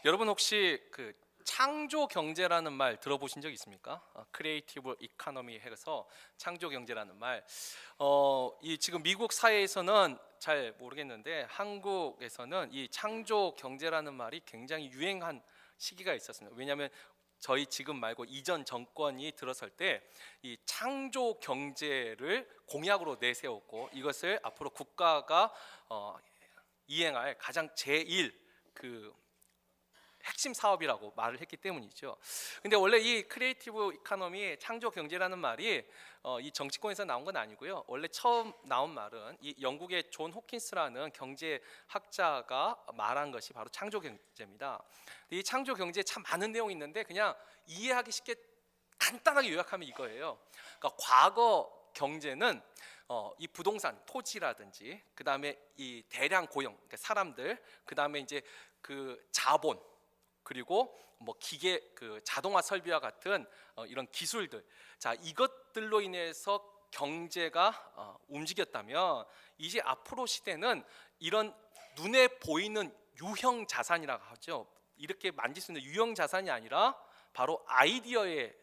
여러분 혹시 그 창조 경제라는 말 들어보신 적 있습니까? 크리에이티브 이코노미 해서 창조 경제라는 말. 이 지금 미국 사회에서는 잘 모르겠는데 한국에서는 이 창조 경제라는 말이 굉장히 유행한 시기가 있었습니다. 왜냐하면 저희 지금 말고 이전 정권이 들어설 때 이 창조 경제를 공약으로 내세웠고 이것을 앞으로 국가가 이행할 가장 제일 그 핵심 사업이라고 말을 했기 때문이죠. 근데 원래 이 크리에이티브 이코노미 창조 경제라는 말이 이 정치권에서 나온 건 아니고요. 원래 처음 나온 말은 이 영국의 존 호킨스라는 경제학자가 말한 것이 바로 창조 경제입니다. 이 창조 경제에 참 많은 내용이 있는데 그냥 이해하기 쉽게 간단하게 요약하면 이거예요. 그러니까 과거 경제는 이 부동산, 토지라든지 그 다음에 이 대량 고용, 그러니까 사람들, 그 다음에 이제 그 자본, 그리고 뭐 기계, 그 자동화 설비와 같은 이런 기술들, 자 이것들로 인해서 경제가 움직였다면 이제 앞으로 시대는 이런 눈에 보이는 유형 자산이라고 하죠. 이렇게 만질 수 있는 유형 자산이 아니라 바로 아이디어의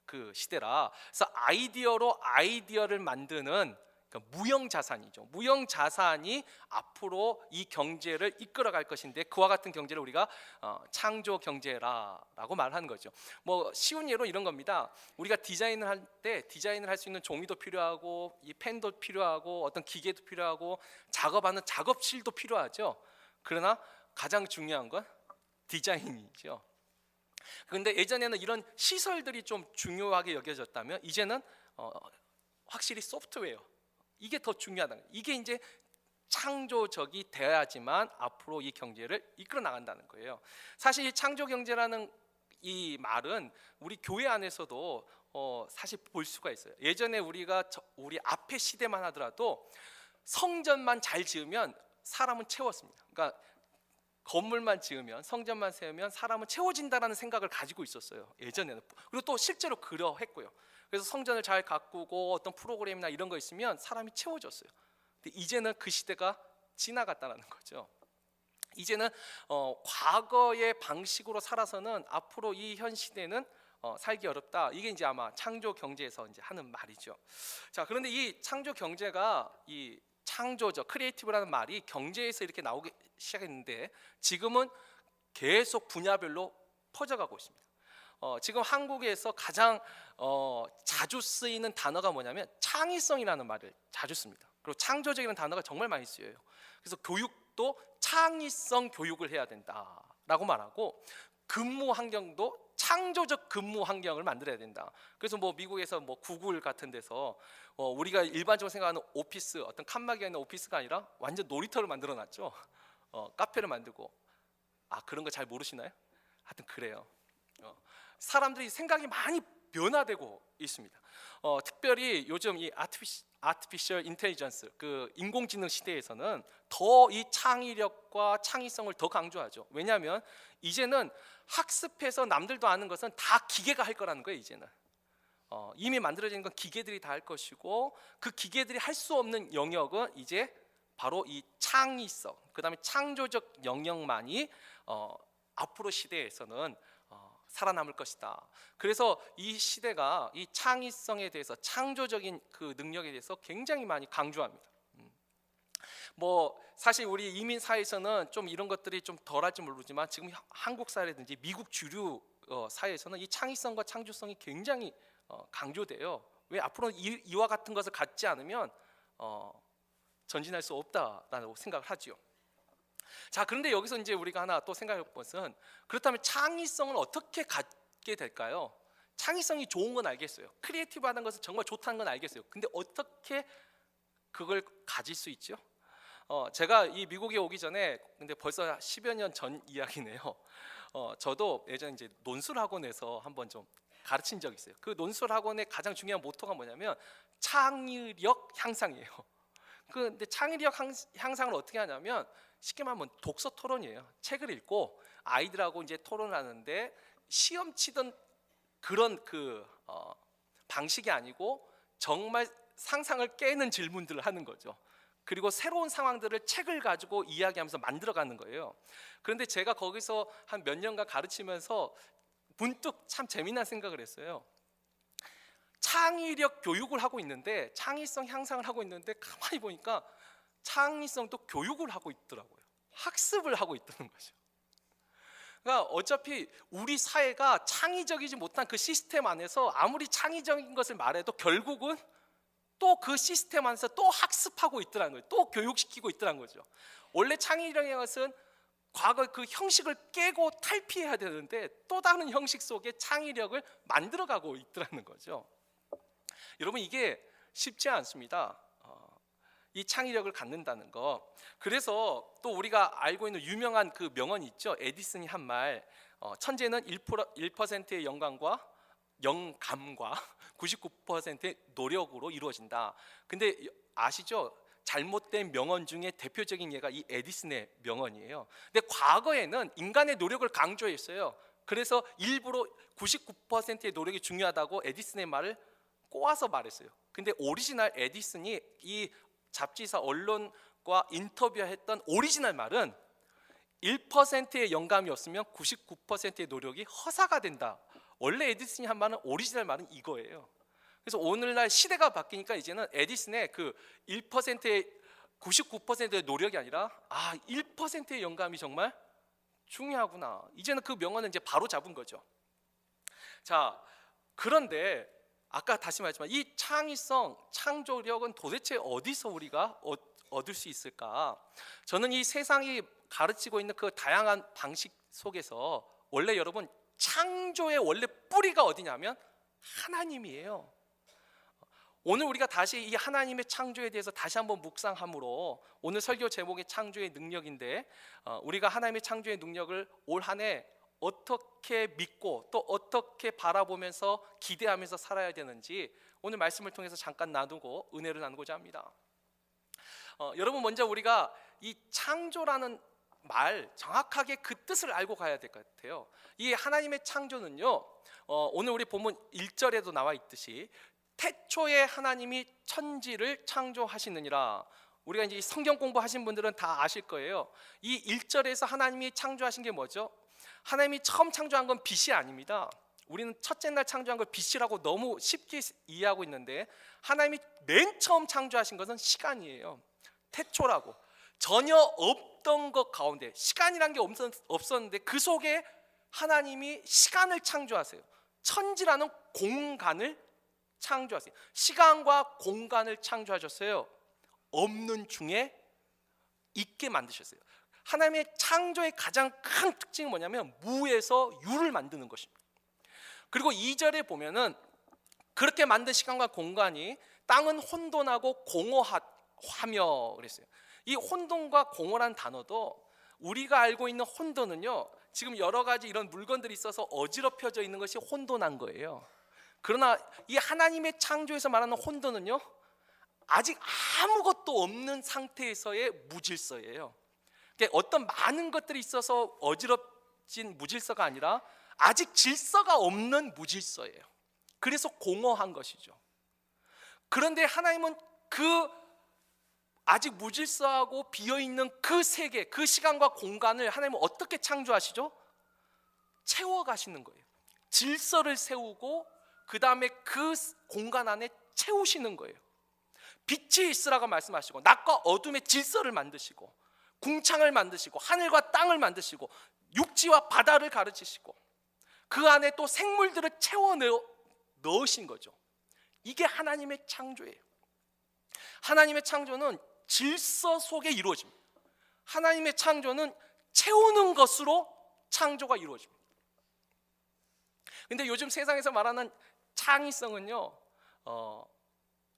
그 시대라. 그래서 아이디어로 아이디어를 만드는 그러니까 무형 자산이죠. 무형 자산이 앞으로 이 경제를 이끌어갈 것인데 그와 같은 경제를 우리가 창조 경제라고 말하는 거죠. 뭐 쉬운 예로 이런 겁니다. 우리가 디자인을 할 때 디자인을 할 수 있는 종이도 필요하고 이 펜도 필요하고 어떤 기계도 필요하고 작업하는 작업실도 필요하죠. 그러나 가장 중요한 건 디자인이죠. 그런데 예전에는 이런 시설들이 좀 중요하게 여겨졌다면 이제는 확실히 소프트웨어, 이게 더 중요하다는 거예요. 이게 이제 창조적이 되어야지만 앞으로 이 경제를 이끌어 나간다는 거예요. 사실 이 창조 경제라는 이 말은 우리 교회 안에서도 사실 볼 수가 있어요. 예전에 우리 앞에 시대만 하더라도 성전만 잘 지으면 사람은 채웠습니다. 그러니까 건물만 지으면, 성전만 세우면 사람은 채워진다라는 생각을 가지고 있었어요. 예전에는. 그리고 또 실제로 그러했고요. 그래서 성전을 잘 가꾸고 어떤 프로그램이나 이런 거 있으면 사람이 채워졌어요. 근데 이제는 그 시대가 지나갔다는 거죠. 이제는 과거의 방식으로 살아서는 앞으로 이 현 시대는 살기 어렵다. 이게 이제 아마 창조 경제에서 이제 하는 말이죠. 자, 그런데 이 창조 경제가 이 창조적 크리에이티브라는 말이 경제에서 이렇게 나오기 시작했는데 지금은 계속 분야별로 퍼져가고 있습니다. 지금 한국에서 가장 자주 쓰이는 단어가 뭐냐면 창의성이라는 말을 자주 씁니다. 그리고 창조적이라는 단어가 정말 많이 쓰여요. 그래서 교육도 창의성 교육을 해야 된다라고 말하고 근무 환경도 창조적 근무 환경을 만들어야 된다. 그래서 뭐 미국에서 뭐 구글 같은 데서 우리가 일반적으로 생각하는 오피스, 어떤 칸막이가 있는 오피스가 아니라 완전 놀이터를 만들어 놨죠. 카페를 만들고. 그런 거 잘 모르시나요? 하여튼 그래요. 사람들이 생각이 많이 변화되고 있습니다. 특별히 요즘 이 아티피셜 인텔리전스, 그 인공지능 시대에서는 더 이 창의력과 창의성을 더 강조하죠. 왜냐하면 이제는 학습해서 남들도 아는 것은 다 기계가 할 거라는 거예요. 이제는 이미 만들어진 건 기계들이 다 할 것이고 그 기계들이 할 수 없는 영역은 이제 바로 이 창의성, 그 다음에 창조적 영역만이 앞으로 시대에서는 살아남을 것이다. 그래서 이 시대가 이 창의성에 대해서, 창조적인 그 능력에 대해서 굉장히 많이 강조합니다. 뭐 사실 우리 이민 사회에서는 좀 이런 것들이 좀 덜할지 모르지만 지금 한국 사회라든지 미국 주류 사회에서는 이 창의성과 창조성이 굉장히 강조돼요. 왜? 앞으로 이와 같은 것을 갖지 않으면 전진할 수 없다라고 생각을 하죠. 자, 그런데 여기서 이제 우리가 하나 또 생각해 볼 것은, 그렇다면 창의성을 어떻게 갖게 될까요? 창의성이 좋은 건 알겠어요. 크리에이티브하다는 것은 정말 좋다는 건 알겠어요. 근데 어떻게 그걸 가질 수 있죠? 제가 이 미국에 오기 전에, 근데 벌써 10여 년 전 이야기네요. 저도 예전에 이제 논술학원에서 한번 좀 가르친 적이 있어요. 그 논술학원의 가장 중요한 모토가 뭐냐면 창의력 향상이에요. 근데 창의력 향상을 어떻게 하냐면 쉽게 말하면 독서 토론이에요. 책을 읽고 아이들하고 이제 토론을 하는데 시험 치던 그런 그 방식이 아니고 정말 상상을 깨는 질문들을 하는 거죠. 그리고 새로운 상황들을 책을 가지고 이야기하면서 만들어가는 거예요. 그런데 제가 거기서 한 몇 년간 가르치면서 문득 참 재미난 생각을 했어요. 창의력 교육을 하고 있는데, 창의성 향상을 하고 있는데, 가만히 보니까 창의성도 교육을 하고 있더라고요. 학습을 하고 있다는 거죠. 그러니까 어차피 우리 사회가 창의적이지 못한 그 시스템 안에서 아무리 창의적인 것을 말해도 결국은 또 그 시스템 안에서 또 학습하고 있더라는 거예요. 또 교육시키고 있더라는 거죠. 원래 창의력의 것은 과거의 그 형식을 깨고 탈피해야 되는데 또 다른 형식 속에 창의력을 만들어가고 있더라는 거죠. 여러분, 이게 쉽지 않습니다. 이 창의력을 갖는다는 거. 그래서 또 우리가 알고 있는 유명한 그 명언이 있죠. 에디슨이 한 말, 천재는 1%의 영감과 99%의 노력으로 이루어진다. 근데 아시죠? 잘못된 명언 중에 대표적인 예가 이 에디슨의 명언이에요. 근데 과거에는 인간의 노력을 강조했어요. 그래서 일부러 99%의 노력이 중요하다고 에디슨의 말을 꼬아서 말했어요. 근데 오리지널 에디슨이 이 잡지사 언론과 인터뷰했던 오리지널 말은 1%의 영감이 없으면 99%의 노력이 허사가 된다. 원래 에디슨이 한 말은, 오리지널 말은 이거예요. 그래서 오늘날 시대가 바뀌니까 이제는 에디슨의 그 1%의 99%의 노력이 아니라 1%의 영감이 정말 중요하구나. 이제는 그 명언은 이제 바로 잡은 거죠. 자, 그런데 아까 다시 말했지만 이 창의성, 창조력은 도대체 어디서 우리가 얻을 수 있을까? 저는 이 세상이 가르치고 있는 그 다양한 방식 속에서 원래 여러분, 창조의 원래 뿌리가 어디냐면 하나님이에요. 오늘 우리가 다시 이 하나님의 창조에 대해서 다시 한번 묵상함으로, 오늘 설교 제목이 창조의 능력인데, 우리가 하나님의 창조의 능력을 올 한 해 어떻게 믿고 또 어떻게 바라보면서 기대하면서 살아야 되는지 오늘 말씀을 통해서 잠깐 나누고 은혜를 나누고자 합니다. 여러분, 먼저 우리가 이 창조라는 말, 정확하게 그 뜻을 알고 가야 될 것 같아요. 이 하나님의 창조는요, 오늘 우리 본문 1절에도 나와 있듯이 태초에 하나님이 천지를 창조하시느니라. 우리가 이제 성경 공부하신 분들은 다 아실 거예요. 이 1절에서 하나님이 창조하신 게 뭐죠? 하나님이 처음 창조한 건 빛이 아닙니다. 우리는 첫째 날 창조한 걸 빛이라고 너무 쉽게 이해하고 있는데, 하나님이 맨 처음 창조하신 것은 시간이에요. 태초라고. 전혀 없던 것 가운데, 시간이란 게 없었는데 그 속에 하나님이 시간을 창조하세요. 천지라는 공간을 창조하세요. 시간과 공간을 창조하셨어요. 없는 중에 있게 만드셨어요. 하나님의 창조의 가장 큰 특징이 뭐냐면 무에서 유를 만드는 것입니다. 그리고 2절에 보면은 그렇게 만든 시간과 공간이 땅은 혼돈하고 공허하며 그랬어요. 이 혼돈과 공허란 단어도, 우리가 알고 있는 혼돈은요, 지금 여러 가지 이런 물건들이 있어서 어지럽혀져 있는 것이 혼돈한 거예요. 그러나 이 하나님의 창조에서 말하는 혼돈은요, 아직 아무것도 없는 상태에서의 무질서예요. 그러니까 어떤 많은 것들이 있어서 어지럽진 무질서가 아니라 아직 질서가 없는 무질서예요. 그래서 공허한 것이죠. 그런데 하나님은 그 아직 무질서하고 비어있는 그 세계, 그 시간과 공간을 하나님은 어떻게 창조하시죠? 채워가시는 거예요. 질서를 세우고 그 다음에 그 공간 안에 채우시는 거예요. 빛이 있으라고 말씀하시고, 낮과 어둠의 질서를 만드시고, 궁창을 만드시고, 하늘과 땅을 만드시고, 육지와 바다를 가르치시고, 그 안에 또 생물들을 채워 넣으신 거죠. 이게 하나님의 창조예요. 하나님의 창조는 질서 속에 이루어집니다. 하나님의 창조는 채우는 것으로 창조가 이루어집니다. 근데 요즘 세상에서 말하는 창의성은요,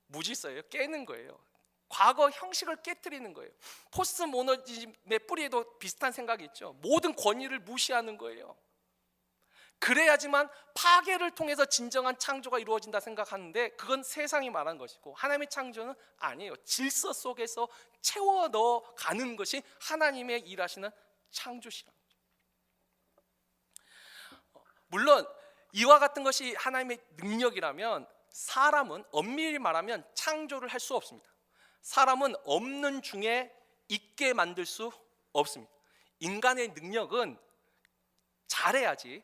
무질서예요. 깨는 거예요. 과거 형식을 깨트리는 거예요. 포스트 모더니즘의 뿌리에도 비슷한 생각이 있죠. 모든 권위를 무시하는 거예요. 그래야지만 파괴를 통해서 진정한 창조가 이루어진다 생각하는데, 그건 세상이 말한 것이고 하나님의 창조는 아니에요. 질서 속에서 채워 넣어가는 것이 하나님의 일하시는 창조시라는 거죠. 물론 이와 같은 것이 하나님의 능력이라면 사람은 엄밀히 말하면 창조를 할 수 없습니다. 사람은 없는 중에 있게 만들 수 없습니다. 인간의 능력은 잘해야지.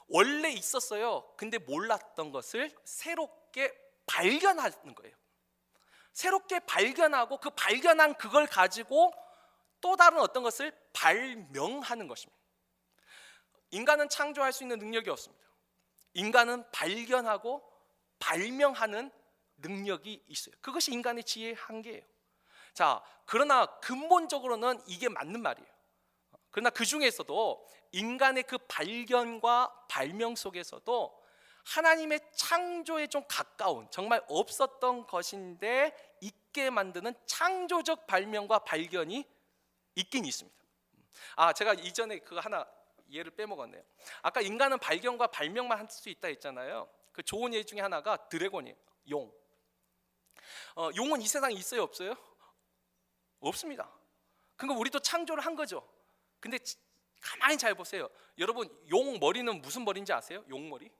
원래 있었어요. 근데 몰랐던 것을 새롭게 발견하는 거예요. 새롭게 발견하고 그 발견한 그걸 가지고 또 다른 어떤 것을 발명하는 것입니다. 인간은 창조할 수 있는 능력이 없습니다. 인간은 발견하고 발명하는 능력이 있어요. 그것이 인간의 지혜의 한계예요. 자, 그러나 근본적으로는 이게 맞는 말이에요. 그러나 그 중에서도 인간의 그 발견과 발명 속에서도 하나님의 창조에 좀 가까운, 정말 없었던 것인데 있게 만드는 창조적 발명과 발견이 있긴 있습니다. 제가 이전에 그거 하나 예를 빼먹었네요. 아까 인간은 발견과 발명만 할 수 있다 했잖아요. 그 좋은 예 중에 하나가 드래곤이에요. 용. 용은 이 세상에 있어요, 없어요? 없습니다. 그러니까 우리도 창조를 한 거죠. 근데 가만히 잘 보세요. 여러분, 용 머리는 무슨 머리인지 아세요? 용 머리?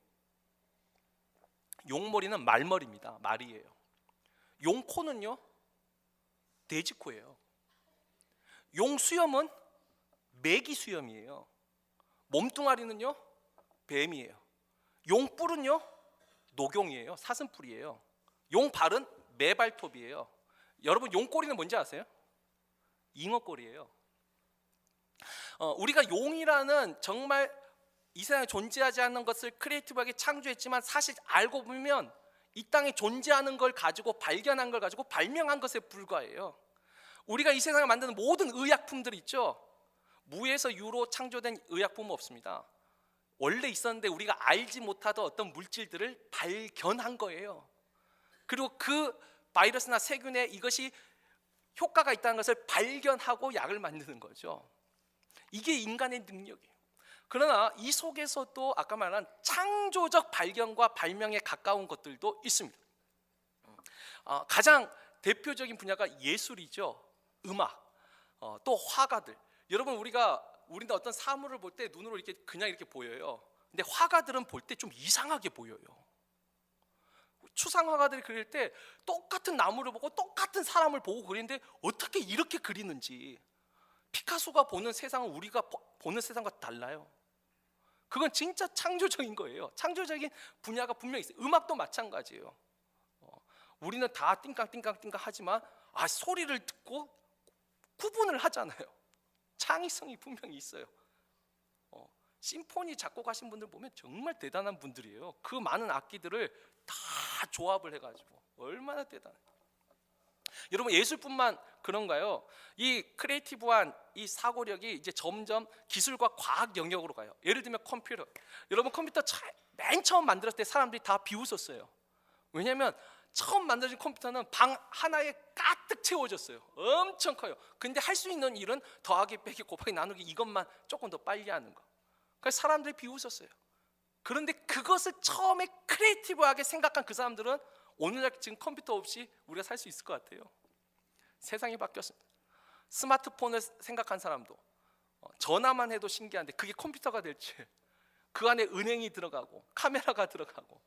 용 머리는 말머리입니다. 말이에요. 용 코는요, 돼지 코예요. 용 수염은 메기 수염이에요. 몸뚱아리는요, 뱀이에요. 용 뿔은요, 녹용이에요. 사슴뿔이에요. 용 발은 매발톱이에요. 여러분, 용 꼬리는 뭔지 아세요? 잉어 꼬리예요. 우리가 용이라는 정말 이 세상에 존재하지 않는 것을 크리에이티브하게 창조했지만 사실 알고 보면 이 땅에 존재하는 걸 가지고 발견한 걸 가지고 발명한 것에 불과해요. 우리가 이 세상에 만드는 모든 의약품들 있죠. 무에서 유로 창조된 의약품은 없습니다. 원래 있었는데 우리가 알지 못하던 어떤 물질들을 발견한 거예요. 그리고 그 바이러스나 세균에 이것이 효과가 있다는 것을 발견하고 약을 만드는 거죠. 이게 인간의 능력이에요. 그러나 이 속에서도 아까 말한 창조적 발견과 발명에 가까운 것들도 있습니다. 가장 대표적인 분야가 예술이죠. 음악, 또 화가들. 여러분, 우리가 어떤 사물을 볼 때 눈으로 이렇게 그냥 이렇게 보여요. 근데 화가들은 볼 때 좀 이상하게 보여요. 추상 화가들이 그릴 때 똑같은 나무를 보고 똑같은 사람을 보고 그리는데 어떻게 이렇게 그리는지. 피카소가 보는 세상은 우리가 보는 세상과 달라요. 그건 진짜 창조적인 거예요. 창조적인 분야가 분명히 있어요. 음악도 마찬가지예요. 우리는 다 띵깡띵깡띵깡 하지만 소리를 듣고 구분을 하잖아요. 창의성이 분명히 있어요. 심포니 작곡하신 분들 보면 정말 대단한 분들이에요. 그 많은 악기들을 다 조합을 해가지고 얼마나 대단해요. 여러분, 예술뿐만 그런가요? 이 크리에이티브한 이 사고력이 이제 점점 기술과 과학 영역으로 가요. 예를 들면 컴퓨터. 여러분, 컴퓨터 맨 처음 만들었을 때 사람들이 다 비웃었어요. 왜냐하면 처음 만들어진 컴퓨터는 방 하나에 가득 채워졌어요. 엄청 커요. 근데 할 수 있는 일은 더하기 빼기 곱하기 나누기 이것만 조금 더 빨리 하는 거. 그래서 사람들이 비웃었어요. 그런데 그것을 처음에 크리에이티브하게 생각한 그 사람들은 오늘날 지금 컴퓨터 없이 우리가 살 수 있을 것 같아요. 세상이 바뀌었습니다. 스마트폰을 생각한 사람도 전화만 해도 신기한데 그게 컴퓨터가 될지, 그 안에 은행이 들어가고 카메라가 들어가고,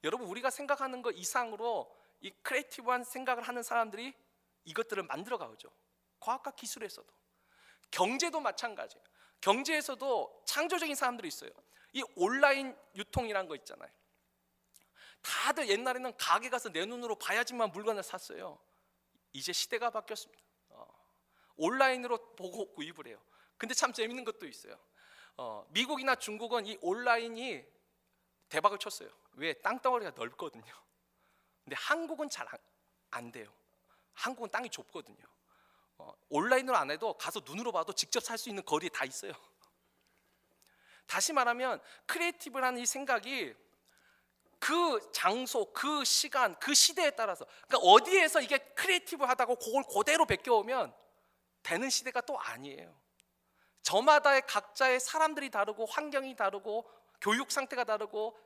여러분, 우리가 생각하는 것 이상으로 이 크리에이티브한 생각을 하는 사람들이 이것들을 만들어 가죠. 과학과 기술에서도, 경제도 마찬가지예요. 경제에서도 창조적인 사람들이 있어요. 이 온라인 유통이라는 거 있잖아요. 다들 옛날에는 가게 가서 내 눈으로 봐야지만 물건을 샀어요. 이제 시대가 바뀌었습니다. 온라인으로 보고 구입을 해요. 근데 참 재밌는 것도 있어요. 미국이나 중국은 이 온라인이 대박을 쳤어요. 왜? 땅덩어리가 넓거든요. 근데 한국은 잘 안 돼요. 한국은 땅이 좁거든요. 온라인으로 안 해도 가서 눈으로 봐도 직접 살 수 있는 거리에 다 있어요. 다시 말하면 크리에이티브라는 이 생각이 그 장소, 그 시간, 그 시대에 따라서, 그러니까 어디에서 이게 크리에이티브하다고 그걸 그대로 베껴오면 되는 시대가 또 아니에요. 저마다의 각자의 사람들이 다르고 환경이 다르고 교육 상태가 다르고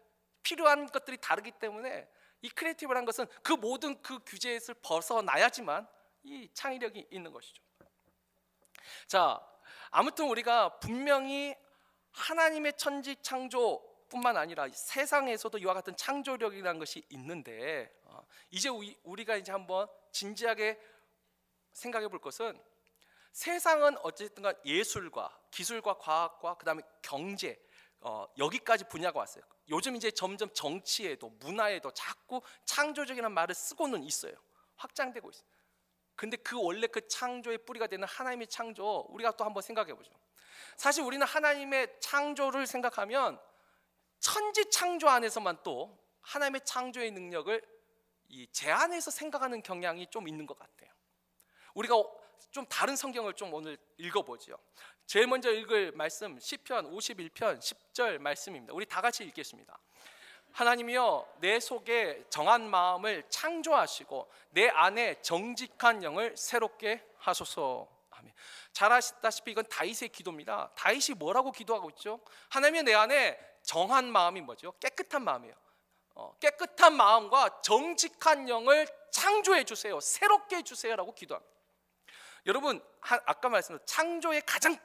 필요한 것들이 다르기 때문에 이 크리에이티브라는 것은 그 모든 그 규제에서 벗어나야지만 이 창의력이 있는 것이죠. 자, 아무튼 우리가 분명히 하나님의 천지 창조뿐만 아니라 세상에서도 이와 같은 창조력이라는 것이 있는데, 이제 우리가 이제 한번 진지하게 생각해 볼 것은 세상은 어쨌든간 예술과 기술과 과학과 그다음에 경제 여기까지 분야가 왔어요. 요즘 이제 점점 정치에도 문화에도 자꾸 창조적이라는 말을 쓰고는 있어요. 확장되고 있어요. 근데 그 원래 그 창조의 뿌리가 되는 하나님의 창조, 우리가 또 한번 생각해 보죠. 사실 우리는 하나님의 창조를 생각하면 천지 창조 안에서만 또 하나님의 창조의 능력을 이 제한해서 생각하는 경향이 좀 있는 것 같아요. 우리가 좀 다른 성경을 좀 오늘 읽어보죠. 제일 먼저 읽을 말씀 시편 51편 10절 말씀입니다. 우리 다 같이 읽겠습니다. 하나님이여 내 속에 정한 마음을 창조하시고 내 안에 정직한 영을 새롭게 하소서. 아멘. 잘 아시다시피 이건 다윗의 기도입니다. 다윗이 뭐라고 기도하고 있죠? 하나님이 내 안에 정한 마음이 뭐죠? 깨끗한 마음이에요. 깨끗한 마음과 정직한 영을 창조해 주세요. 새롭게 해주세요라고 기도합니다. 여러분 아까 말씀드린 창조의 가장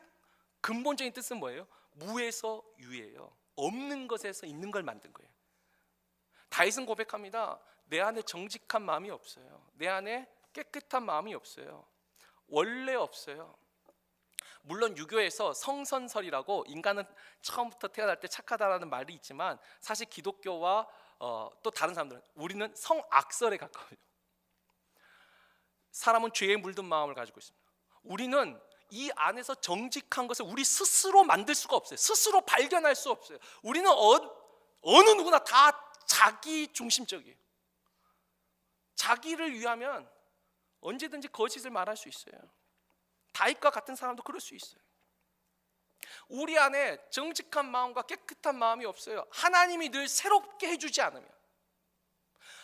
근본적인 뜻은 뭐예요? 무에서 유예요. 없는 것에서 있는 걸 만든 거예요. 다윗은 고백합니다. 내 안에 정직한 마음이 없어요. 내 안에 깨끗한 마음이 없어요. 원래 없어요. 물론 유교에서 성선설이라고 인간은 처음부터 태어날 때 착하다라는 말이 있지만 사실 기독교와 또 다른 사람들은 우리는 성악설에 가까워요. 사람은 죄에 물든 마음을 가지고 있습니다. 우리는 이 안에서 정직한 것을 우리 스스로 만들 수가 없어요. 스스로 발견할 수 없어요. 우리는 어느 누구나 다 자기 중심적이에요. 자기를 위하면 언제든지 거짓을 말할 수 있어요. 다윗과 같은 사람도 그럴 수 있어요. 우리 안에 정직한 마음과 깨끗한 마음이 없어요. 하나님이 늘 새롭게 해주지 않으면,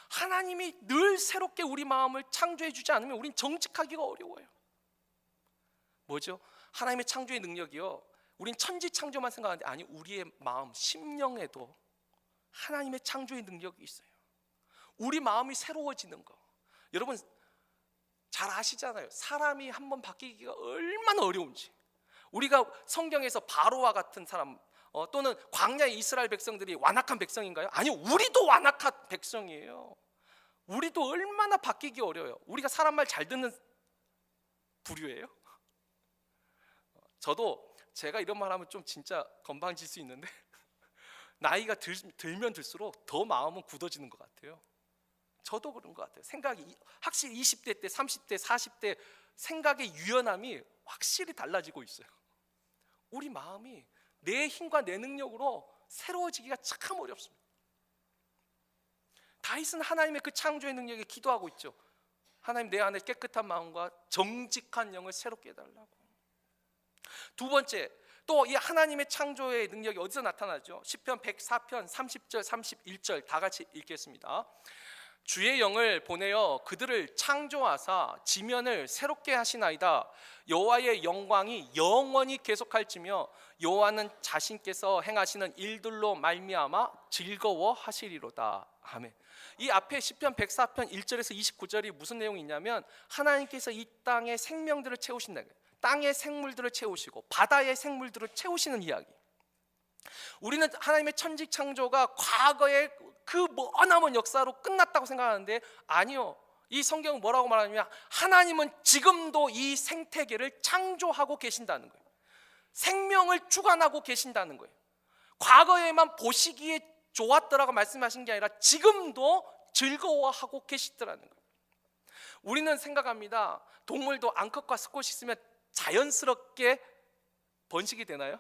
하나님이 늘 새롭게 우리 마음을 창조해 주지 않으면 우린 정직하기가 어려워요. 뭐죠? 하나님의 창조의 능력이요, 우린 천지 창조만 생각하는데 아니, 우리의 마음, 심령에도 하나님의 창조의 능력이 있어요. 우리 마음이 새로워지는 거, 여러분 잘 아시잖아요. 사람이 한번 바뀌기가 얼마나 어려운지. 우리가 성경에서 바로와 같은 사람 또는 광야의 이스라엘 백성들이 완악한 백성인가요? 아니요, 우리도 완악한 백성이에요. 우리도 얼마나 바뀌기 어려워요. 우리가 사람 말 잘 듣는 부류예요. 저도 제가 이런 말 하면 좀 진짜 건방질 수 있는데 나이가 들면 들수록 더 마음은 굳어지는 것 같아요. 저도 그런 것 같아요. 생각이 확실히 20대 때, 30대, 40대 생각의 유연함이 확실히 달라지고 있어요. 우리 마음이 내 힘과 내 능력으로 새로워지기가 참 어렵습니다. 다윗은 하나님의 그 창조의 능력에 기도하고 있죠. 하나님, 내 안에 깨끗한 마음과 정직한 영을 새롭게 해달라고. 두 번째, 또 이 하나님의 창조의 능력이 어디서 나타나죠? 시편 104편 30절 31절 다 같이 읽겠습니다. 주의 영을 보내어 그들을 창조하사 지면을 새롭게 하시나이다. 여호와의 영광이 영원히 계속할지며 여호와는 자신께서 행하시는 일들로 말미암아 즐거워하시리로다. 아멘. 이 앞에 시편 104편 1절에서 29절이 무슨 내용이 있냐면 하나님께서 이 땅의 생명들을 채우신다. 땅의 생물들을 채우시고 바다의 생물들을 채우시는 이야기. 우리는 하나님의 천지 창조가 과거의 그 머나먼 역사로 끝났다고 생각하는데 아니요. 이 성경은 뭐라고 말하냐면 하나님은 지금도 이 생태계를 창조하고 계신다는 거예요. 생명을 주관하고 계신다는 거예요. 과거에만 보시기에 좋았더라고 말씀하신 게 아니라 지금도 즐거워하고 계시더라는 거예요. 우리는 생각합니다. 동물도 암컷과 수컷이 있으면 자연스럽게 번식이 되나요?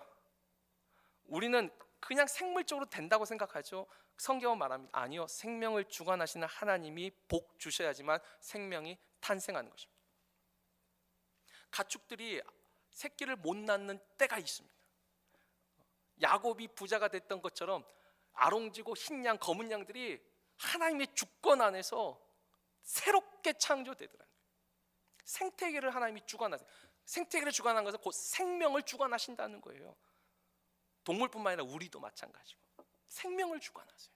우리는 그냥 생물적으로 된다고 생각하죠. 성경은 말합니다. 아니요, 생명을 주관하시는 하나님이 복 주셔야지만 생명이 탄생하는 것입니다. 가축들이 새끼를 못 낳는 때가 있습니다. 야곱이 부자가 됐던 것처럼 아롱지고 흰 양, 검은 양들이 하나님의 주권 안에서 새롭게 창조되더라고요. 생태계를 하나님이 주관하세요. 생태계를 주관한 것은 곧 생명을 주관하신다는 거예요. 동물뿐만 아니라 우리도 마찬가지고 생명을 주관하세요.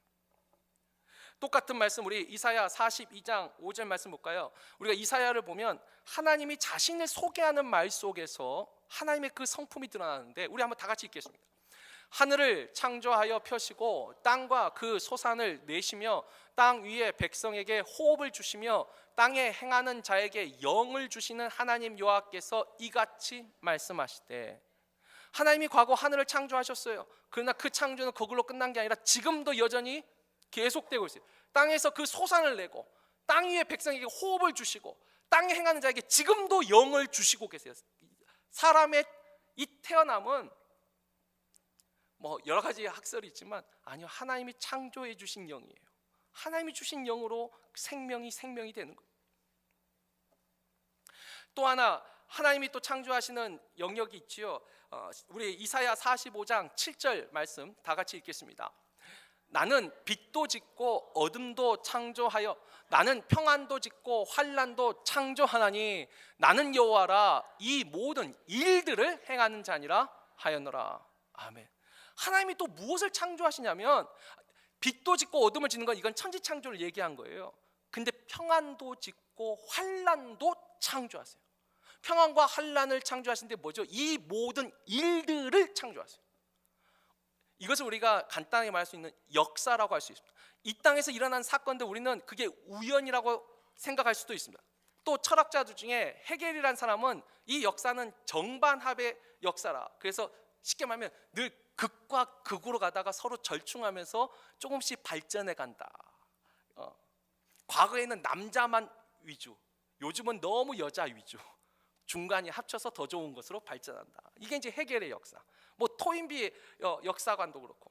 똑같은 말씀 우리 이사야 42장 5절 말씀 볼까요? 우리가 이사야를 보면 하나님이 자신을 소개하는 말 속에서 하나님의 그 성품이 드러나는데 우리 한번 다 같이 읽겠습니다. 하늘을 창조하여 펴시고 땅과 그 소산을 내시며 땅 위에 백성에게 호흡을 주시며 땅에 행하는 자에게 영을 주시는 하나님 여호와께서 이같이 말씀하시되. 하나님이 과거 하늘을 창조하셨어요. 그러나 그 창조는 거기로 끝난 게 아니라 지금도 여전히 계속되고 있어요. 땅에서 그 소산을 내고 땅 위에 백성에게 호흡을 주시고 땅에 행하는 자에게 지금도 영을 주시고 계세요. 사람의 이 태어남은 뭐 여러 가지 학설이 있지만 아니요, 하나님이 창조해 주신 영이에요. 하나님이 주신 영으로 생명이 되는 거예요. 또 하나 하나님이 또 창조하시는 영역이 있지요. 우리 이사야 45장 7절 말씀 다 같이 읽겠습니다. 나는 빛도 짓고 어둠도 창조하여 나는 평안도 짓고 환난도 창조하나니 나는 여호와라 이 모든 일들을 행하는 자니라 하였노라. 아멘. 하나님이 또 무엇을 창조하시냐면 빛도 짓고 어둠을 짓는 건 이건 천지창조를 얘기한 거예요. 근데 평안도 짓고 환난도 창조하세요. 평안과 환난을 창조하시는데 뭐죠? 이 모든 일들을 창조하세요. 이것을 우리가 간단하게 말할 수 있는 역사라고 할 수 있습니다. 이 땅에서 일어난 사건들 우리는 그게 우연이라고 생각할 수도 있습니다. 또 철학자들 중에 헤겔이라는 사람은 이 역사는 정반합의 역사라. 그래서 쉽게 말하면 늘 극과 극으로 가다가 서로 절충하면서 조금씩 발전해 간다. 과거에는 남자만 위주, 요즘은 너무 여자 위주, 중간이 합쳐서 더 좋은 것으로 발전한다. 이게 이제 헤겔의 역사. 뭐 토인비 역사관도 그렇고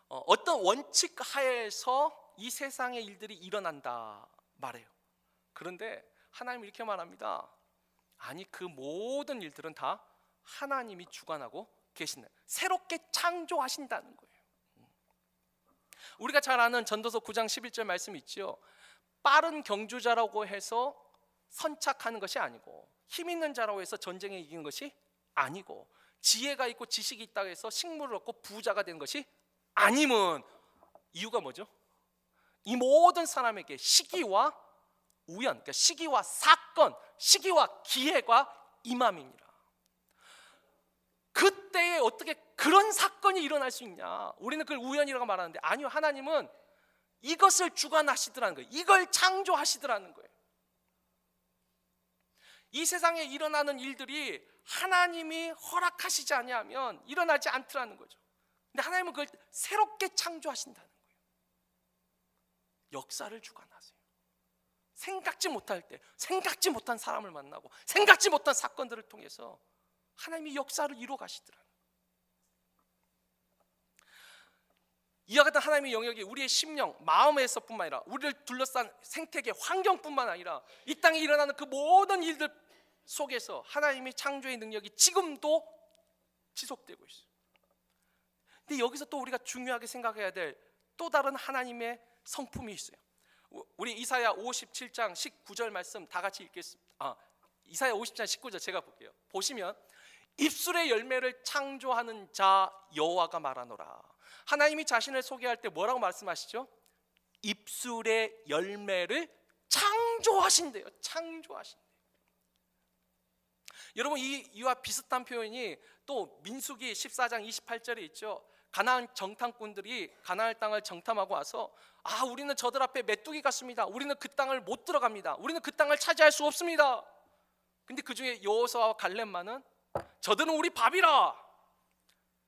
어떤 원칙 하에서 이 세상의 일들이 일어난다 말해요. 그런데 하나님은 이렇게 말합니다. 아니, 그 모든 일들은 다 하나님이 주관하고 계신다. 새롭게 창조하신다는 거예요. 우리가 잘 아는 전도서 9장 11절 말씀이 있죠. 빠른 경주자라고 해서 선착하는 것이 아니고 힘 있는 자라고 해서 전쟁에 이기는 것이 아니고 지혜가 있고 지식이 있다고 해서 식물을 얻고 부자가 되는 것이 아님은 이유가 뭐죠? 이 모든 사람에게 시기와 우연, 그러니까 시기와 사건, 시기와 기회가 임함이니라. 그때에 어떻게 그런 사건이 일어날 수 있냐? 우리는 그걸 우연이라고 말하는데 아니요, 하나님은 이것을 주관하시더라는 거예요. 이걸 창조하시더라는 거예요. 이 세상에 일어나는 일들이 하나님이 허락하시지 아니하면 일어나지 않더라는 거죠. 근데 하나님은 그걸 새롭게 창조하신다는 거예요. 역사를 주관하세요. 생각지 못할 때, 생각지 못한 사람을 만나고 생각지 못한 사건들을 통해서 하나님이 역사를 이루어 가시더라는 거예요. 이와 같은 하나님의 영역이 우리의 심령, 마음에서뿐만 아니라 우리를 둘러싼 생태계, 환경뿐만 아니라 이 땅에 일어나는 그 모든 일들 속에서 하나님의 창조의 능력이 지금도 지속되고 있어요. 근데 여기서 또 우리가 중요하게 생각해야 될 또 다른 하나님의 성품이 있어요. 우리 이사야 57장 19절 말씀 다 같이 읽겠습니다. 이사야 50장 19절 제가 볼게요. 보시면 입술의 열매를 창조하는 자 여호와가 말하노라. 하나님이 자신을 소개할 때 뭐라고 말씀하시죠? 입술의 열매를 창조하신대요. 창조하신대요. 여러분, 이와 비슷한 표현이 또 민수기 14장 28절에 있죠. 가나안 정탐꾼들이 가나안 땅을 정탐하고 와서 우리는 저들 앞에 메뚜기 같습니다. 우리는 그 땅을 못 들어갑니다. 우리는 그 땅을 차지할 수 없습니다. 근데 그 중에 여호수아와 갈렙만은 저들은 우리 밥이라.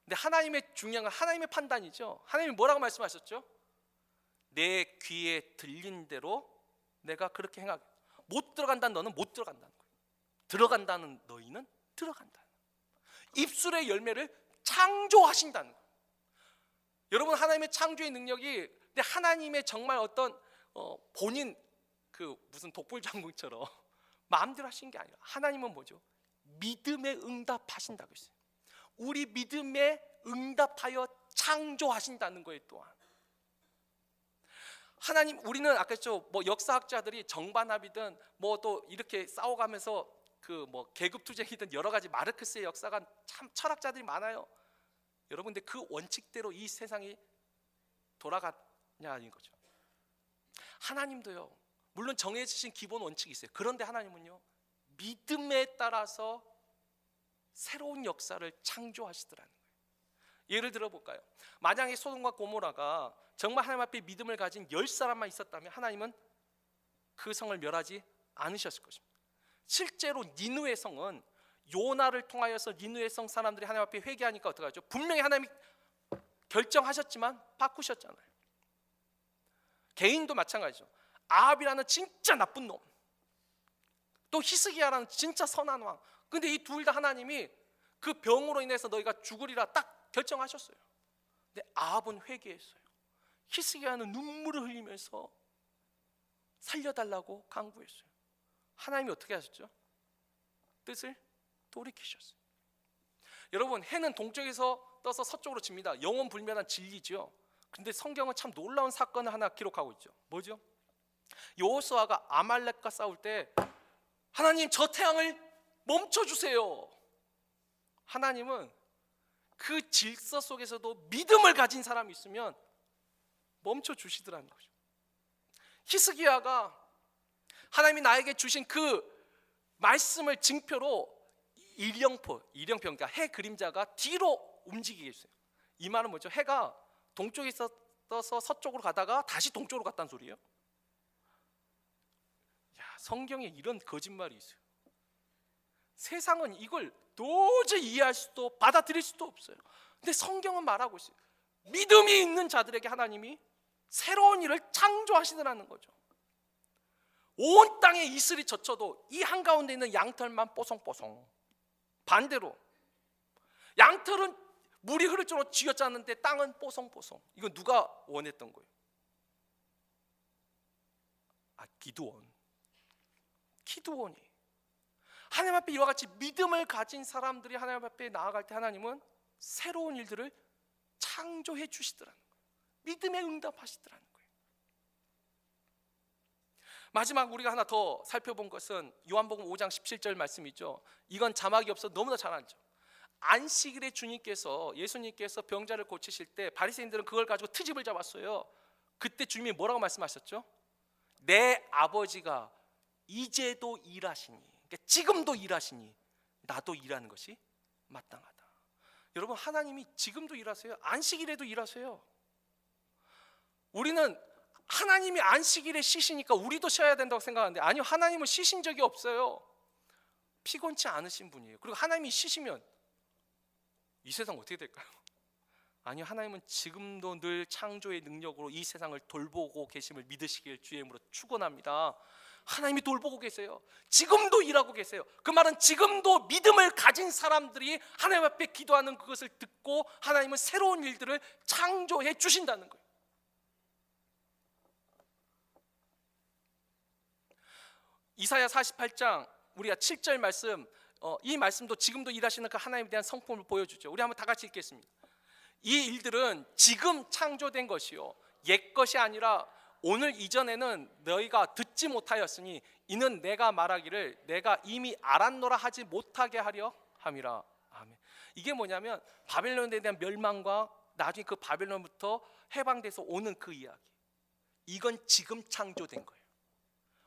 근데 하나님의 중요한 건 하나님의 판단이죠. 하나님이 뭐라고 말씀하셨죠? 내 귀에 들린 대로 내가 그렇게 행하게. 못 들어간다는 너는 못 들어간다는 거예요. 들어간다는 너희는 들어간다. 입술의 열매를 창조하신다는 거예요. 여러분, 하나님의 창조의 능력이 근데 하나님의 정말 어떤 본인 그 무슨 독불장군처럼 마음대로 하시는 게 아니라 하나님은 뭐죠? 믿음에 응답하신다고 했어요. 우리 믿음에 응답하여 창조하신다는 거예요. 또한 하나님, 우리는 아까 했죠, 뭐 역사학자들이 정반합이든 뭐 또 이렇게 싸워가면서 그 뭐 계급투쟁이든 여러 가지 마르크스의 역사가 참 철학자들이 많아요. 여러분, 근데 그 원칙대로 이 세상이 돌아가냐는 거죠. 하나님도요, 물론 정해지신 기본 원칙이 있어요. 그런데 하나님은요, 믿음에 따라서 새로운 역사를 창조하시더라는 거예요. 예를 들어 볼까요? 만약에 소돔과 고모라가 정말 하나님 앞에 믿음을 가진 10사람만 있었다면 하나님은 그 성을 멸하지 않으셨을 것입니다. 실제로 니느웨 성은 요나를 통하여서 니느웨 성 사람들이 하나님 앞에 회개하니까 어떡하죠? 분명히 하나님이 결정하셨지만 바꾸셨잖아요. 개인도 마찬가지죠. 아합이라는 진짜 나쁜 놈, 또 히스기야라는 진짜 선한 왕. 근데 이 둘 다 하나님이 그 병으로 인해서 너희가 죽으리라 딱 결정하셨어요. 근데 아합은 회개했어요. 히스기야는 눈물을 흘리면서 살려달라고 간구했어요. 하나님이 어떻게 하셨죠? 뜻을 돌이키셨어요. 여러분, 해는 동쪽에서 떠서 서쪽으로 집니다. 영원불멸한 진리죠. 그런데 성경은 참 놀라운 사건을 하나 기록하고 있죠. 뭐죠? 여호수아가 아말렉과 싸울 때 하나님, 저 태양을 멈춰주세요. 하나님은 그 질서 속에서도 믿음을 가진 사람이 있으면 멈춰주시더라는 거죠. 히스기야가 하나님이 나에게 주신 그 말씀을 징표로 일령표, 그러니까 해 그림자가 뒤로 움직이게 했어요. 이 말은 뭐죠? 해가 동쪽에 떠서 서쪽으로 가다가 다시 동쪽으로 갔다는 소리예요. 성경에 이런 거짓말이 있어요. 세상은 이걸 도저히 이해할 수도 받아들일 수도 없어요. 근데 성경은 말하고 있어요. 믿음이 있는 자들에게 하나님이 새로운 일을 창조하시더라는 거죠. 온 땅에 이슬이 젖혀도 이 한가운데 있는 양털만 뽀송뽀송. 반대로 양털은 물이 흐를 정도로 쥐어짰는데 땅은 뽀송뽀송. 이건 누가 원했던 거예요? 기드온이. 하나님 앞에 이와 같이 믿음을 가진 사람들이 하나님 앞에 나아갈 때 하나님은 새로운 일들을 창조해 주시더라는 거예요. 믿음에 응답하시더라는 거예요. 마지막 우리가 하나 더 살펴본 것은 요한복음 5장 17절 말씀이죠. 이건 자막이 없어 너무나 잘 알죠. 안식일에 예수님께서 병자를 고치실 때 바리새인들은 그걸 가지고 트집을 잡았어요. 그때 주님이 뭐라고 말씀하셨죠? 내 아버지가 이제도 일하시니, 그러니까 지금도 일하시니 나도 일하는 것이 마땅하다. 여러분, 하나님이 지금도 일하세요. 안식일에도 일하세요. 우리는 하나님이 안식일에 쉬시니까 우리도 쉬어야 된다고 생각하는데, 아니요, 하나님은 쉬신 적이 없어요. 피곤치 않으신 분이에요. 그리고 하나님이 쉬시면 이 세상 어떻게 될까요? 아니요, 하나님은 지금도 늘 창조의 능력으로 이 세상을 돌보고 계심을 믿으시길 주의 이름으로 축원합니다. 하나님이 돌보고 계세요. 지금도 일하고 계세요. 그 말은 지금도 믿음을 가진 사람들이 하나님 앞에 기도하는 그것을 듣고 하나님은 새로운 일들을 창조해 주신다는 거예요. 이사야 48장 우리가 7절 말씀, 이 말씀도 지금도 일하시는 그 하나님에 대한 성품을 보여주죠. 우리 한번 다 같이 읽겠습니다. 이 일들은 지금 창조된 것이요 옛 것이 아니라 오늘 이전에는 너희가 듣지 못하였으니 이는 내가 말하기를 내가 이미 알았노라 하지 못하게 하려 함이라. 아멘. 이게 뭐냐면 바벨론에 대한 멸망과 나중에 그 바벨론부터 해방돼서 오는 그 이야기, 이건 지금 창조된 거예요.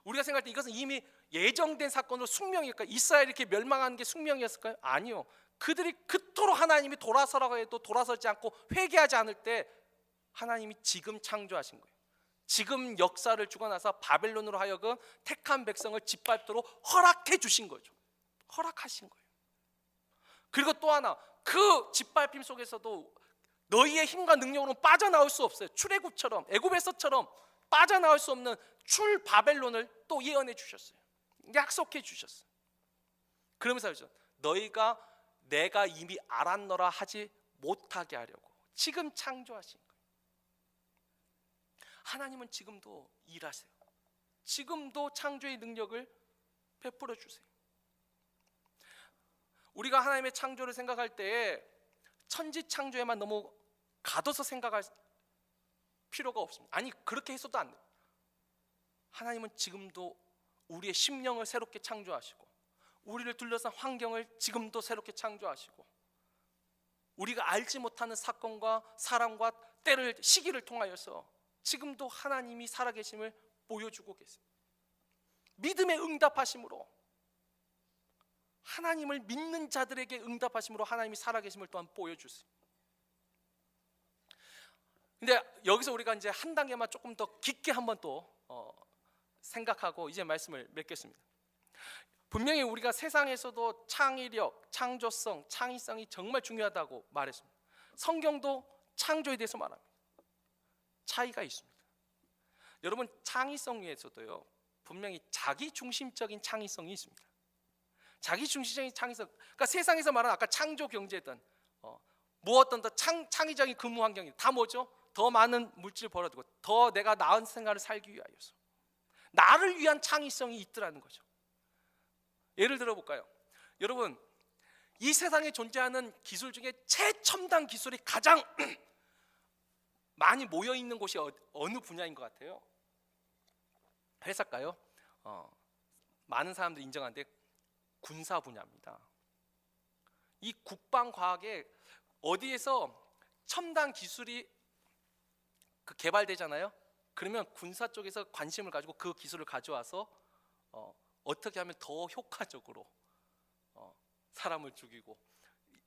우리가 생각할 때 이것은 이미 예정된 사건으로 숙명일까요? 이스라엘이 이렇게 멸망하는 게 숙명이었을까요? 아니요. 그들이 그토록 하나님이 돌아서라고 해도 돌아서지 않고 회개하지 않을 때 하나님이 지금 창조하신 거예요. 지금 역사를 주고 나서 바벨론으로 하여금 택한 백성을 짓밟도록 허락해 주신 거죠. 허락하신 거예요. 그리고 또 하나, 그 짓밟힘 속에서도 너희의 힘과 능력으로는 빠져나올 수 없어요. 출애굽처럼, 애굽에서처럼 빠져나올 수 없는 출 바벨론을 또 예언해 주셨어요. 약속해 주셨어요. 그러면서 하죠. 너희가 내가 이미 알았노라 하지 못하게 하려고 지금 창조하신 거예요. 하나님은 지금도 일하세요. 지금도 창조의 능력을 베풀어 주세요. 우리가 하나님의 창조를 생각할 때 천지 창조에만 너무 가둬서 생각할 필요가 없습니다. 아니, 그렇게 해서도 안 돼요. 하나님은 지금도 우리의 심령을 새롭게 창조하시고 우리를 둘러싼 환경을 지금도 새롭게 창조하시고 우리가 알지 못하는 사건과 사람과 때를 시기를 통하여서 지금도 하나님이 살아계심을 보여주고 계세요. 믿음의 응답하심으로, 하나님을 믿는 자들에게 응답하심으로 하나님이 살아계심을 또한 보여주세요. 근데 여기서 우리가 이제 한 단계만 조금 더 깊게 한번 또 생각하고 이제 말씀을 맺겠습니다. 분명히 우리가 세상에서도 창의력, 창조성, 창의성이 정말 중요하다고 말했습니다. 성경도 창조에 대해서 말합니다. 차이가 있습니다. 여러분, 창의성 위에서도요, 분명히 자기 중심적인 창의성이 있습니다. 자기 중심적인 창의성, 그러니까 세상에서 말하는 아까 창조 경제든 무엇든 더 창의적인 근무 환경이 다 뭐죠? 더 많은 물질을 벌어들고 더 내가 나은 생활을 살기 위하여서 나를 위한 창의성이 있더라는 거죠. 예를 들어 볼까요? 여러분, 이 세상에 존재하는 기술 중에 최첨단 기술이 가장 많이 모여 있는 곳이 어느 분야인 것 같아요? 회사일까요? 많은 사람들이 인정하는데 군사 분야입니다. 이 국방 과학에 어디에서 첨단 기술이 개발되잖아요. 그러면 군사 쪽에서 관심을 가지고 그 기술을 가져와서 어떻게 하면 더 효과적으로 사람을 죽이고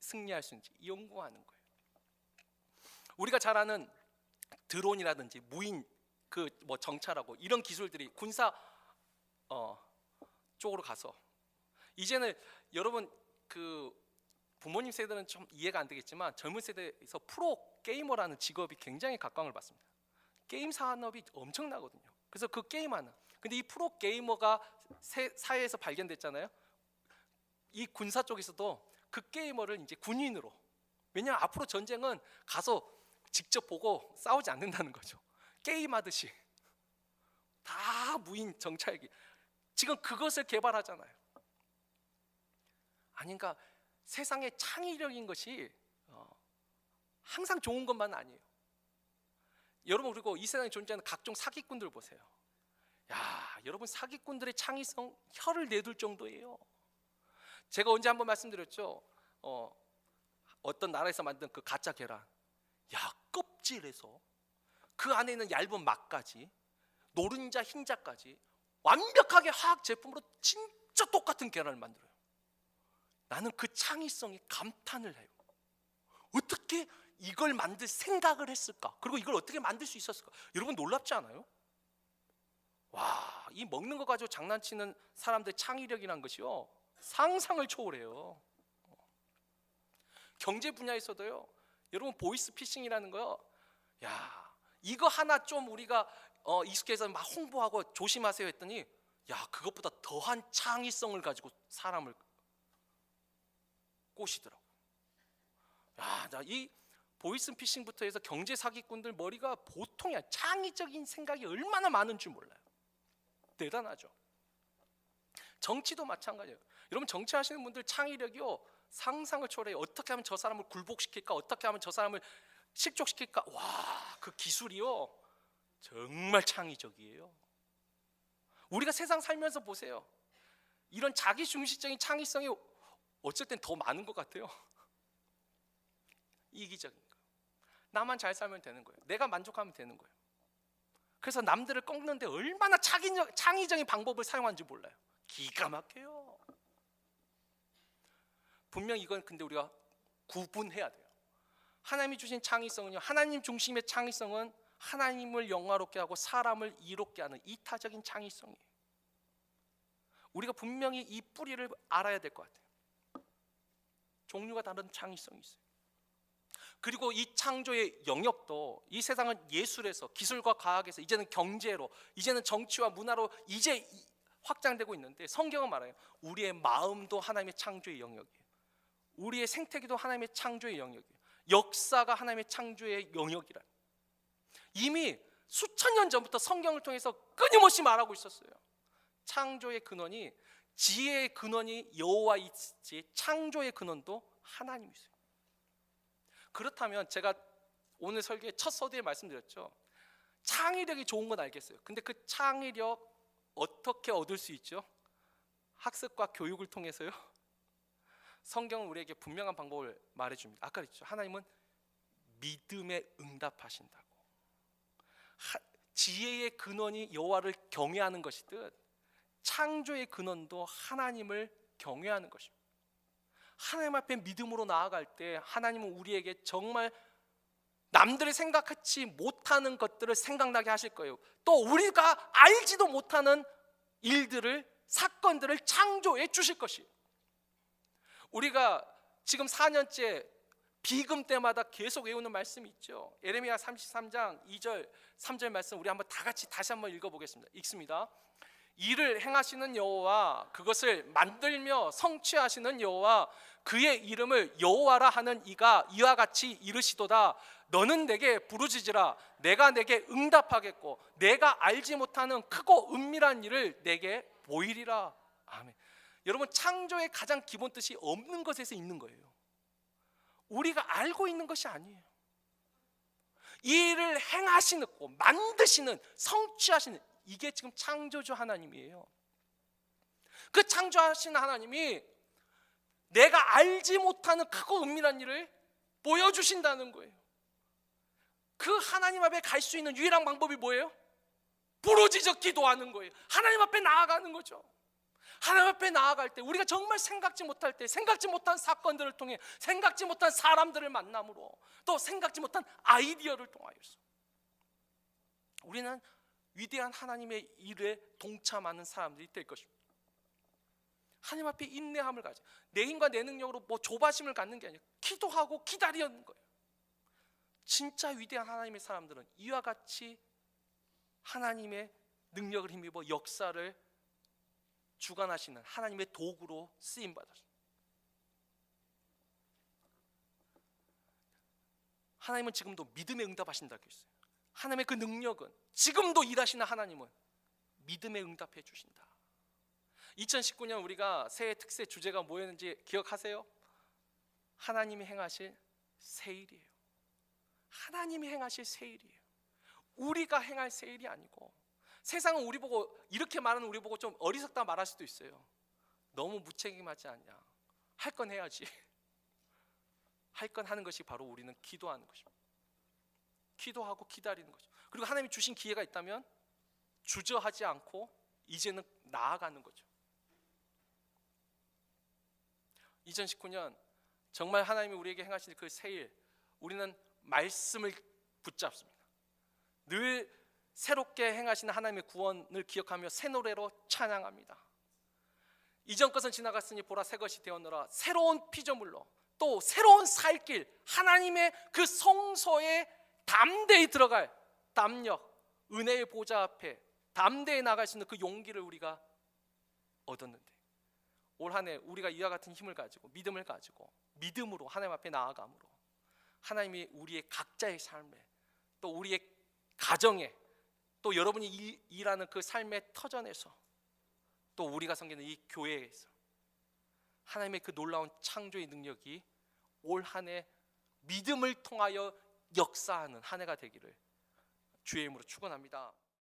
승리할 수 있는지 연구하는 거예요. 우리가 잘 아는 드론이라든지 무인 정찰하고 이런 기술들이 군사 쪽으로 가서 이제는 여러분 부모님 세대는 좀 이해가 안 되겠지만 젊은 세대에서 프로 게이머라는 직업이 굉장히 각광을 받습니다. 게임 산업이 엄청나거든요. 그래서 그 게임하는, 근데 이 프로 게이머가 사회에서 발견됐잖아요. 이 군사 쪽에서도 그 게이머를 이제 군인으로, 왜냐하면 앞으로 전쟁은 가서 직접 보고 싸우지 않는다는 거죠. 게임하듯이 다 무인 정찰기, 지금 그것을 개발하잖아요. 아닌가? 세상에 창의력인 것이 항상 좋은 것만 아니에요. 여러분, 그리고 이 세상에 존재하는 각종 사기꾼들 보세요. 야, 여러분, 사기꾼들의 창의성 혀를 내둘 정도예요. 제가 언제 한번 말씀드렸죠. 어떤 나라에서 만든 그 가짜 계란, 야, 껍질에서 그 안에 있는 얇은 막까지, 노른자 흰자까지 완벽하게 화학 제품으로 진짜 똑같은 계란을 만들어요. 나는 그 창의성에 감탄을 해요. 어떻게 이걸 만들 생각을 했을까? 그리고 이걸 어떻게 만들 수 있었을까? 여러분, 놀랍지 않아요? 와, 이 먹는 거 가지고 장난치는 사람들의 창의력이란 것이요, 상상을 초월해요. 경제 분야에서도요, 여러분, 보이스 피싱이라는 거요, 야, 이거 하나 좀 우리가 익숙해서 막 홍보하고 조심하세요 했더니, 야, 그것보다 더한 창의성을 가지고 사람을 꼬시더라고. 야, 나 이 보이스 피싱부터 해서 경제 사기꾼들 머리가 보통이 아니야. 창의적인 생각이 얼마나 많은 줄 몰라요. 대단하죠. 정치도 마찬가지예요. 여러분, 정치하시는 분들 창의력이요, 상상을 초월해요. 어떻게 하면 저 사람을 굴복시킬까? 어떻게 하면 저 사람을 실족시킬까? 와, 그 기술이요, 정말 창의적이에요. 우리가 세상 살면서 보세요. 이런 자기 중심적인 창의성이 어쩔 땐 더 많은 것 같아요. 이기적인 거. 나만 잘 살면 되는 거예요. 내가 만족하면 되는 거예요. 그래서 남들을 꺾는데 얼마나 창의적인 방법을 사용하는지 몰라요. 기가 막혀요. 분명 이건 근데 우리가 구분해야 돼요. 하나님이 주신 창의성은요, 하나님 중심의 창의성은 하나님을 영화롭게 하고 사람을 이롭게 하는 이타적인 창의성이에요. 우리가 분명히 이 뿌리를 알아야 될 것 같아요. 종류가 다른 창의성이 있어요. 그리고 이 창조의 영역도 이 세상은 예술에서, 기술과 과학에서, 이제는 경제로, 이제는 정치와 문화로 이제 확장되고 있는데, 성경은 말해요. 우리의 마음도 하나님의 창조의 영역이에요. 우리의 생태계도 하나님의 창조의 영역이에요. 역사가 하나님의 창조의 영역이라. 이미 수천 년 전부터 성경을 통해서 끊임없이 말하고 있었어요. 창조의 근원이, 지혜의 근원이 여호와이지 창조의 근원도 하나님이세요. 그렇다면 제가 오늘 설교의 첫 서두에 말씀드렸죠. 창의력이 좋은 건 알겠어요. 근데 그 창의력 어떻게 얻을 수 있죠? 학습과 교육을 통해서요. 성경은 우리에게 분명한 방법을 말해줍니다. 아까 그랬죠. 하나님은 믿음에 응답하신다고. 지혜의 근원이 여호와를 경외하는 것이듯 창조의 근원도 하나님을 경외하는 것입니다. 하나님 앞에 믿음으로 나아갈 때 하나님은 우리에게 정말 남들이 생각하지 못하는 것들을 생각나게 하실 거예요. 또 우리가 알지도 못하는 일들을, 사건들을 창조해 주실 것이에요. 우리가 지금 4년째 비금 때마다 계속 외우는 말씀이 있죠. 예레미야 33장 2절 3절 말씀 우리 한번 다 같이 다시 한번 읽어보겠습니다. 읽습니다. 이를 행하시는 여호와, 그것을 만들며 성취하시는 여호와, 그의 이름을 여호와라 하는 이가 이와 같이 이르시도다. 너는 내게 부르짖으라. 내가 내게 응답하겠고 내가 알지 못하는 크고 은밀한 일을 내게 보이리라. 아멘. 여러분, 창조의 가장 기본 뜻이 없는 것에서 있는 거예요. 우리가 알고 있는 것이 아니에요. 이 일을 행하시는, 만드시는, 성취하시는, 이게 지금 창조주 하나님이에요. 그 창조하시는 하나님이 내가 알지 못하는 크고 은밀한 일을 보여주신다는 거예요. 그 하나님 앞에 갈 수 있는 유일한 방법이 뭐예요? 부르짖어 기도하는 거예요. 하나님 앞에 나아가는 거죠. 하나님 앞에 나아갈 때, 우리가 정말 생각지 못할 때, 생각지 못한 사건들을 통해, 생각지 못한 사람들을 만남으로, 또 생각지 못한 아이디어를 통하여서 우리는 위대한 하나님의 일에 동참하는 사람들이 될 것입니다. 하나님 앞에 인내함을 가져, 내 힘과 내 능력으로 뭐 조바심을 갖는 게 아니라 기도하고 기다리는 거예요. 진짜 위대한 하나님의 사람들은 이와 같이 하나님의 능력을 힘입어 역사를 주관하시는 하나님의 도구로 쓰임받았습니다. 하나님은 지금도 믿음에 응답하신다고 했어요. 하나님의 그 능력은, 지금도 일하시는 하나님은 믿음에 응답해 주신다. 2019년 우리가 새해 특세 주제가 뭐였는지 기억하세요? 하나님이 행하실 새 일이에요. 하나님이 행하실 새 일이에요. 우리가 행할 새 일이 아니고, 세상은 우리 보고, 이렇게 말하는 우리 보고 좀 어리석다 말할 수도 있어요. 너무 무책임하지 않냐, 할 건 해야지. 할 건 하는 것이 바로 우리는 기도하는 것입니다. 기도하고 기다리는 거죠. 그리고 하나님이 주신 기회가 있다면 주저하지 않고 이제는 나아가는 거죠. 2019년 정말 하나님이 우리에게 행하신 그 새 일, 우리는 말씀을 붙잡습니다. 늘 새롭게 행하시는 하나님의 구원을 기억하며 새 노래로 찬양합니다. 이전 것은 지나갔으니 보라 새 것이 되었노라. 새로운 피조물로, 또 새로운 살 길, 하나님의 그 성소에 담대히 들어갈 담력, 은혜의 보좌 앞에 담대히 나갈 수 있는 그 용기를 우리가 얻었는데, 올 한 해 우리가 이와 같은 힘을 가지고, 믿음을 가지고, 믿음으로 하나님 앞에 나아감으로 하나님이 우리의 각자의 삶에, 또 우리의 가정에, 또 여러분이 일하는 그 삶의 터전에서, 또 우리가 섬기는 이 교회에서 하나님의 그 놀라운 창조의 능력이 올 한 해 믿음을 통하여 역사하는 한 해가 되기를 주의 이름으로 축원합니다.